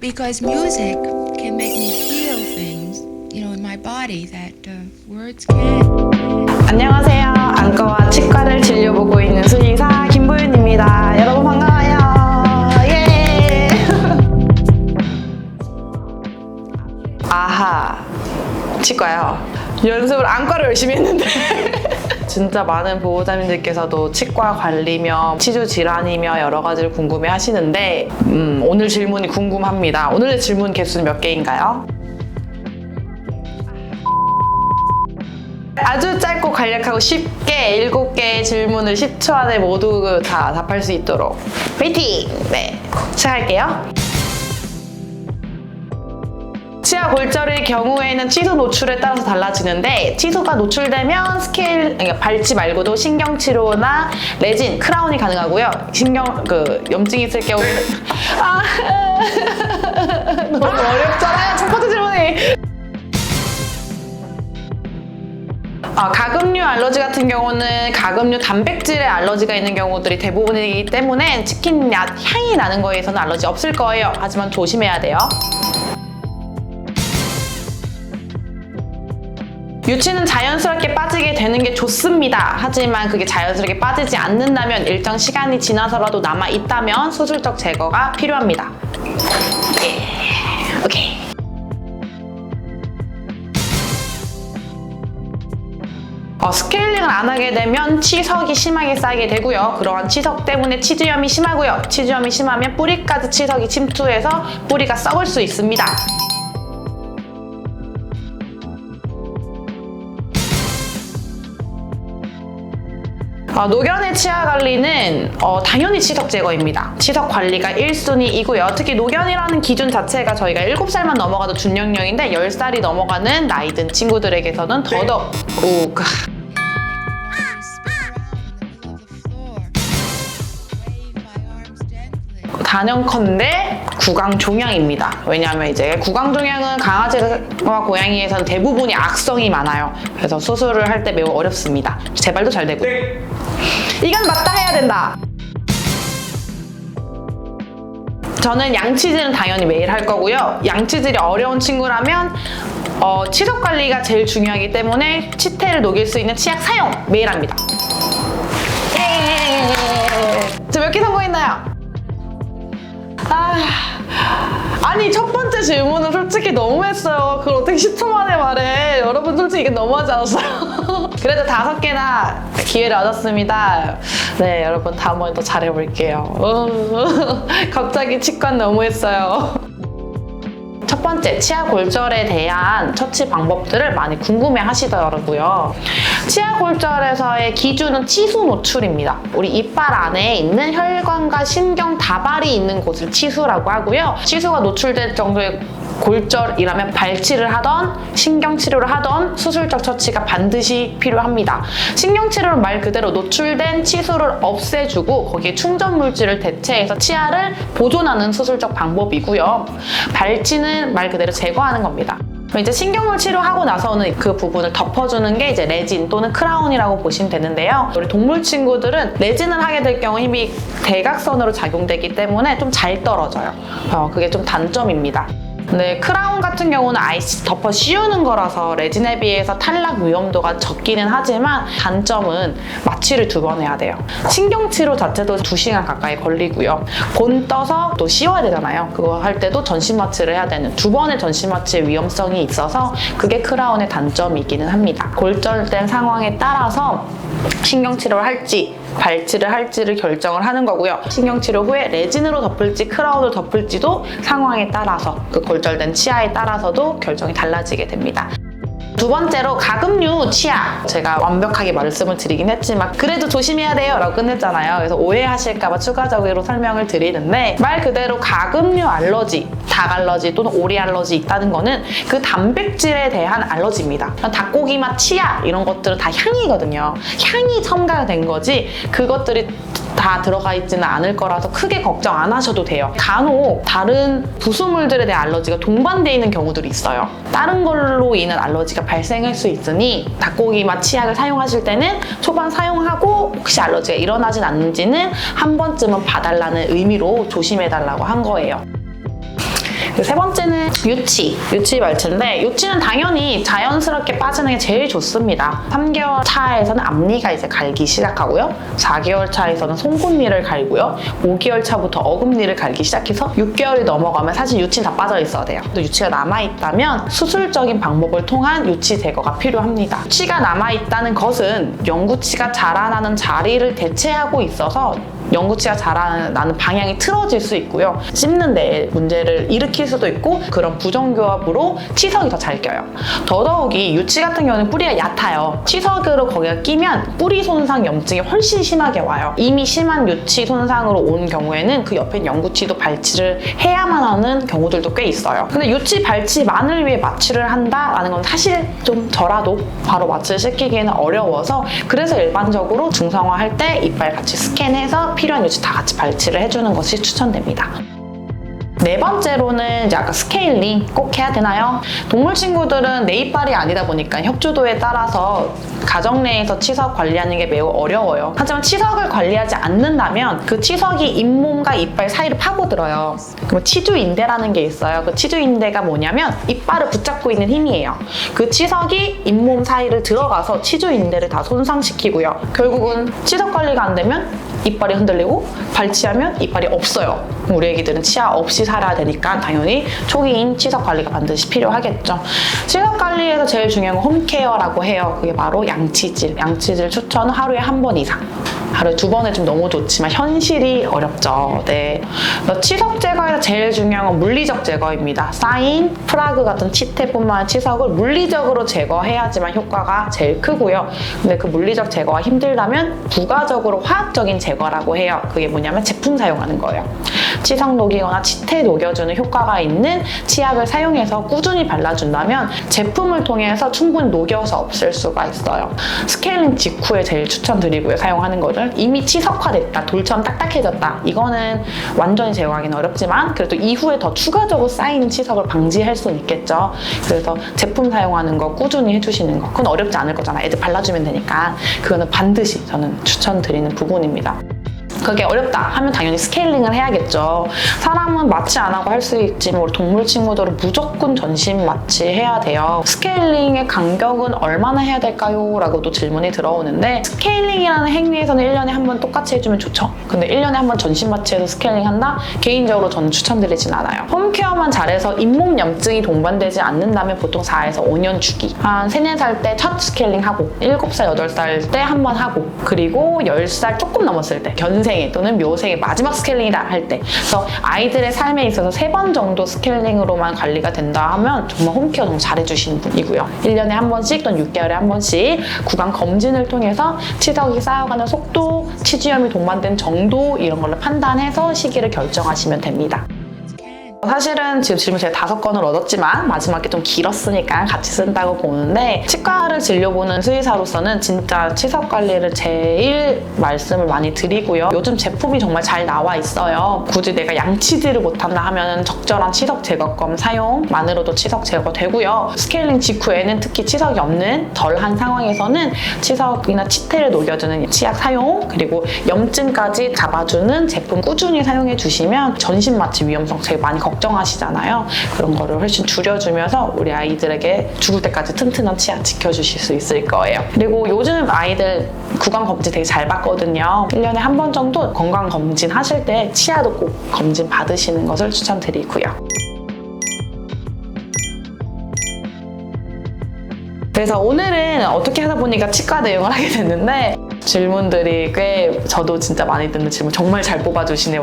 because music can make me feel things, in my body that words can't. 안녕하세요. 안과와 치과를 진료보고 있는 수의사 김보윤입니다. 여러분 반가워요. 예. 아하, 치과요. 연습을 안과를 열심히 했는데 진짜 많은 보호자님들께서도 치과 관리며 치주 질환이며 여러 가지를 궁금해 하시는데 오늘 질문이 궁금합니다. 오늘의 질문 개수는 몇 개인가요? 아주 짧고 간략하고 쉽게 7개의 질문을 10초 안에 모두 다 답할 수 있도록 화이팅! 네, 시작할게요. 치아 골절의 경우에는 치수 노출에 따라서 달라지는데 치수가 노출되면 그러니까 발치 말고도 신경치료나 레진, 크라운이 가능하고요. 염증이 있을 경우에는 너무 어렵잖아요. 첫 번째 질문이. 가금류 알러지 같은 경우는 가금류 단백질에 알러지가 있는 경우들이 대부분이기 때문에 치킨 향이 나는 거에서는 알러지 없을 거예요. 하지만 조심해야 돼요. 유치는 자연스럽게 빠지게 되는 게 좋습니다. 하지만 그게 자연스럽게 빠지지 않는다면 일정 시간이 지나서라도 남아있다면 수술적 제거가 필요합니다. 오케이. 스케일링을 안 하게 되면 치석이 심하게 쌓이게 되고요. 그러한 치석 때문에 치주염이 심하고요. 치주염이 심하면 뿌리까지 치석이 침투해서 뿌리가 썩을 수 있습니다. 노견의 치아 관리는 당연히 치석 제거입니다. 치석 관리가 1순위이고요. 특히 노견이라는 기준 자체가 저희가 7살만 넘어가도 준영령인데 10살이 넘어가는 나이 든 친구들에게서는 더더욱 단연컨대 구강종양입니다. 왜냐하면 이제 구강종양은 강아지와 고양이에서는 대부분이 악성이 많아요. 그래서 수술을 할 때 매우 어렵습니다. 재발도 잘 되고. 이건 맞다 해야 된다. 저는 양치질은 당연히 매일 할 거고요. 양치질이 어려운 친구라면 치석 관리가 제일 중요하기 때문에 치태를 녹일 수 있는 치약 사용 매일 합니다. 저 몇 개 성공했나요? 아니 첫 번째 질문은 솔직히 너무했어요. 그걸 어떻게 10초 만에 말해. 여러분 솔직히 이게 너무하지 않았어요? 그래도 5개나 기회를 얻었습니다. 네, 여러분 다음번에 더 잘해볼게요. 갑자기 치과 너무했어요. 첫 번째, 치아 골절에 대한 처치 방법들을 많이 궁금해 하시더라고요. 치아 골절에서의 기준은 치수 노출입니다. 우리 이빨 안에 있는 혈관과 신경 다발이 있는 곳을 치수라고 하고요. 치수가 노출될 정도의 골절이라면 발치를 하던 신경치료를 하던 수술적 처치가 반드시 필요합니다. 신경치료는 말 그대로 노출된 치수를 없애주고 거기에 충전 물질을 대체해서 치아를 보존하는 수술적 방법이고요. 발치는 말 그대로 제거하는 겁니다. 이제 신경물 치료하고 나서는 그 부분을 덮어주는 게 이제 레진 또는 크라운이라고 보시면 되는데요. 우리 동물 친구들은 레진을 하게 될 경우 힘이 대각선으로 작용되기 때문에 좀 잘 떨어져요. 그게 좀 단점입니다. 근데 크라운 같은 경우는 아예 덮어 씌우는 거라서 레진에 비해서 탈락 위험도가 적기는 하지만 단점은 마취를 2번 해야 돼요. 신경치료 자체도 2시간 가까이 걸리고요. 본 떠서 또 씌워야 되잖아요. 그거 할 때도 전신 마취를 해야 되는 2번의 전신 마취의 위험성이 있어서 그게 크라운의 단점이기는 합니다. 골절된 상황에 따라서 신경치료를 할지 발치를 할지를 결정을 하는 거고요. 신경치료 후에 레진으로 덮을지 크라운으로 덮을지도 상황에 따라서 그 골절된 치아에 따라서도 결정이 달라지게 됩니다. 두 번째로 가금류 치아. 제가 완벽하게 말씀을 드리긴 했지만 그래도 조심해야 돼요 라고 끝냈잖아요. 그래서 오해하실까봐 추가적으로 설명을 드리는데 말 그대로 가금류 알러지, 닭 알러지 또는 오리 알러지 있다는 거는 그 단백질에 대한 알러지입니다. 닭고기 맛, 치아 이런 것들은 다 향이거든요. 향이 첨가가 된 거지 그것들이 다 들어가 있지는 않을 거라서 크게 걱정 안 하셔도 돼요. 간혹 다른 부수물들에 대한 알러지가 동반되어 있는 경우들이 있어요. 다른 걸로 인한 알러지가 발생할 수 있으니 닭고기 맛 치약을 사용하실 때는 초반 사용하고 혹시 알러지가 일어나진 않는지는 한 번쯤은 봐달라는 의미로 조심해달라고 한 거예요. 세 번째는 유치 말체인데 유치는 당연히 자연스럽게 빠지는 게 제일 좋습니다. 3개월 차에서는 앞니가 이제 갈기 시작하고요. 4개월 차에서는 송곳니를 갈고요. 5개월 차부터 어금니를 갈기 시작해서 6개월이 넘어가면 사실 유치는 다 빠져 있어야 돼요. 또 유치가 남아있다면 수술적인 방법을 통한 유치 제거가 필요합니다. 유치가 남아있다는 것은 영구치가 자라나는 자리를 대체하고 있어서 영구치가 자라나는 방향이 틀어질 수 있고요. 씹는 데 문제를 일으킬 수도 있고 그런 부정교합으로 치석이 더 잘 껴요. 더더욱이 유치 같은 경우는 뿌리가 얕아요. 치석으로 거기가 끼면 뿌리 손상 염증이 훨씬 심하게 와요. 이미 심한 유치 손상으로 온 경우에는 그 옆에 영구치도 발치를 해야만 하는 경우들도 꽤 있어요. 근데 유치, 발치만을 위해 마취를 한다라는 건 사실 좀 저라도 바로 마취를 시키기에는 어려워서 그래서 일반적으로 중성화할 때 이빨 같이 스캔해서 필요한 유치 다 같이 발치를 해주는 것이 추천됩니다. 네 번째로는 이제 아까 스케일링 꼭 해야 되나요? 동물 친구들은 내 이빨이 아니다 보니까 협조도에 따라서 가정 내에서 치석 관리하는 게 매우 어려워요. 하지만 치석을 관리하지 않는다면 그 치석이 잇몸과 이빨 사이를 파고들어요. 그럼 치주인대라는 게 있어요. 그 치주인대가 뭐냐면 이빨을 붙잡고 있는 힘이에요. 그 치석이 잇몸 사이를 들어가서 치주인대를 다 손상시키고요. 결국은 치석 관리가 안 되면 이빨이 흔들리고 발치하면 이빨이 없어요. 우리 애기들은 치아 없이 살아야 되니까 당연히 초기인 치석 관리가 반드시 필요하겠죠. 치석 관리에서 제일 중요한 건 홈케어라고 해요. 그게 바로 양치질. 양치질 추천은 하루에 한 번 이상. 하루에 2번에 좀 너무 좋지만 현실이 어렵죠. 네. 치석 제거에서 제일 중요한 건 물리적 제거입니다. 사인, 프라그 같은 치태뿐만 아니라 치석을 물리적으로 제거해야지만 효과가 제일 크고요. 근데 그 물리적 제거가 힘들다면 부가적으로 화학적인 제거라고 해요. 그게 뭐냐면 제품 사용하는 거예요. 치석 녹이거나 치태 녹여주는 효과가 있는 치약을 사용해서 꾸준히 발라준다면 제품을 통해서 충분히 녹여서 없앨 수가 있어요. 스케일링 직후에 제일 추천드리고요. 사용하는 거를 이미 치석화됐다, 돌처럼 딱딱해졌다. 이거는 완전히 제거하기는 어렵지만 그래도 이후에 더 추가적으로 쌓이는 치석을 방지할 수는 있겠죠. 그래서 제품 사용하는 거 꾸준히 해주시는 거. 그건 어렵지 않을 거잖아. 애들 발라주면 되니까. 그거는 반드시 저는 추천드리는 부분입니다. 그게 어렵다 하면 당연히 스케일링을 해야겠죠. 사람은 마취 안 하고 할 수 있지만 우리 동물 친구들은 무조건 전신 마취해야 돼요. 스케일링의 간격은 얼마나 해야 될까요? 라고도 질문이 들어오는데 스케일링이라는 행위에서는 1년에 한 번 똑같이 해주면 좋죠. 근데 1년에 한 번 전신 마취해서 스케일링 한다? 개인적으로 저는 추천드리진 않아요. 홈케어만 잘해서 잇몸 염증이 동반되지 않는다면 보통 4에서 5년 주기. 한 3, 4살 때 첫 스케일링 하고 7살, 8살 때 한 번 하고 그리고 10살 조금 넘었을 때 견생 또는 묘생의 마지막 스케일링이다 할 때 그래서 아이들의 삶에 있어서 3번 정도 스케일링으로만 관리가 된다 하면 정말 홈케어 너무 잘해주시는 분이고요. 1년에 한 번씩 또는 6개월에 한 번씩 구강 검진을 통해서 치석이 쌓여가는 속도, 치주염이 동반된 정도 이런 걸로 판단해서 시기를 결정하시면 됩니다. 사실은 지금 질문 제가 5건을 얻었지만 마지막에 좀 길었으니까 같이 쓴다고 보는데 치과를 진료보는 수의사로서는 진짜 치석 관리를 제일 말씀을 많이 드리고요. 요즘 제품이 정말 잘 나와 있어요. 굳이 내가 양치질을 못한다 하면 적절한 치석 제거검 사용만으로도 치석 제거되고요. 스케일링 직후에는 특히 치석이 없는 덜한 상황에서는 치석이나 치태를 녹여주는 치약 사용 그리고 염증까지 잡아주는 제품 꾸준히 사용해 주시면 전신 마취 위험성 제일 많이 걱정하시잖아요. 그런 거를 훨씬 줄여주면서 우리 아이들에게 죽을 때까지 튼튼한 치아 지켜주실 수 있을 거예요. 그리고 요즘 아이들 구강검진 되게 잘 받거든요. 1년에 한 번 정도 건강검진 하실 때 치아도 꼭 검진 받으시는 것을 추천드리고요. 그래서 오늘은 어떻게 하다 보니까 치과 내용을 하게 됐는데 질문들이 꽤 저도 진짜 많이 듣는 질문 정말 잘 뽑아주시네요.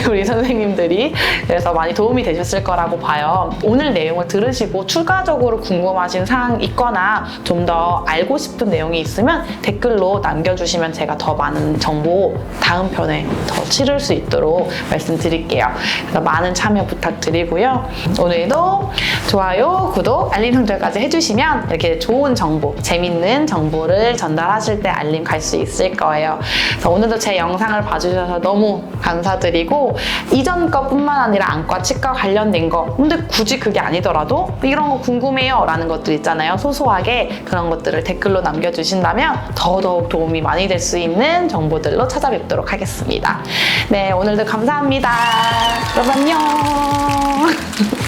우리 선생님들이. 그래서 많이 도움이 되셨을 거라고 봐요. 오늘 내용을 들으시고 추가적으로 궁금하신 사항 있거나 좀 더 알고 싶은 내용이 있으면 댓글로 남겨주시면 제가 더 많은 정보 다음 편에 더 치를 수 있도록 말씀드릴게요. 그래서 많은 참여 부탁드리고요. 오늘도 좋아요, 구독, 알림 설정까지 해주시면 이렇게 좋은 정보, 재밌는 정보를 전달하실 때 알림 갈 수 있을 거예요. 그래서 오늘도 제 영상을 봐주셔서 너무 감사드리고 이전 거뿐만 아니라 안과, 치과 관련된 거 근데 굳이 그게 아니더라도 이런 거 궁금해요 라는 것들 있잖아요. 소소하게 그런 것들을 댓글로 남겨주신다면 더더욱 도움이 많이 될 수 있는 정보들로 찾아뵙도록 하겠습니다. 네, 오늘도 감사합니다. 여러분 안녕.